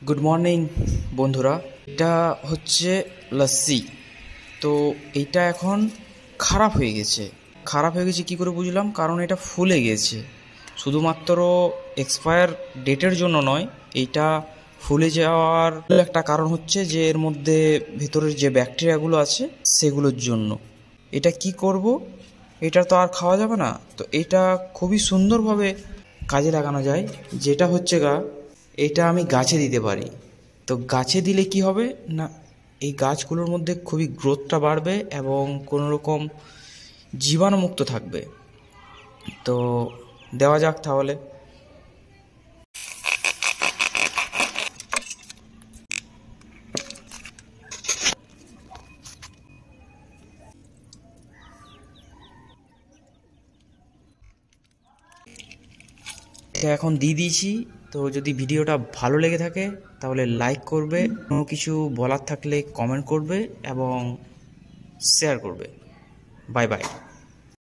Good morning বন্ধুরা। এটা হচ্ছে লস্যি। তো এইটা এখন খারাপ হয়ে গেছে। কি করে বুঝলাম? কারণ এটা ফুলে গেছে। শুধুমাত্র এক্সপায়ার ডেটের জন্য নয়, এইটা ফুলে যাওয়ার একটা কারণ হচ্ছে যে এর মধ্যে ভেতরের যে ব্যাকটেরিয়াগুলো আছে সেগুলোর জন্য। এটা কি করব? এটা তো আর খাওয়া যাবে না। তো এটা খুবই সুন্দরভাবে কাজে লাগানো যায়, যেটা হচ্ছে এটা আমি গাছে দিতে পারি। তো গাছে দিলে কি হবে না, এই গাছগুলোর মধ্যে খুবই গ্রোথটা বাড়বে এবং কোনো রকম জীবাণুমুক্ত থাকবে। তো দেওয়া যাক তাহলে। এটা এখন দিয়ে দিয়েছি। তো যদি ভিডিওটা ভালো লেগে থাকে তাহলে লাইক করবে, কোনো কিছু বলার থাকলে কমেন্ট করবে এবং শেয়ার করবে। Bye bye.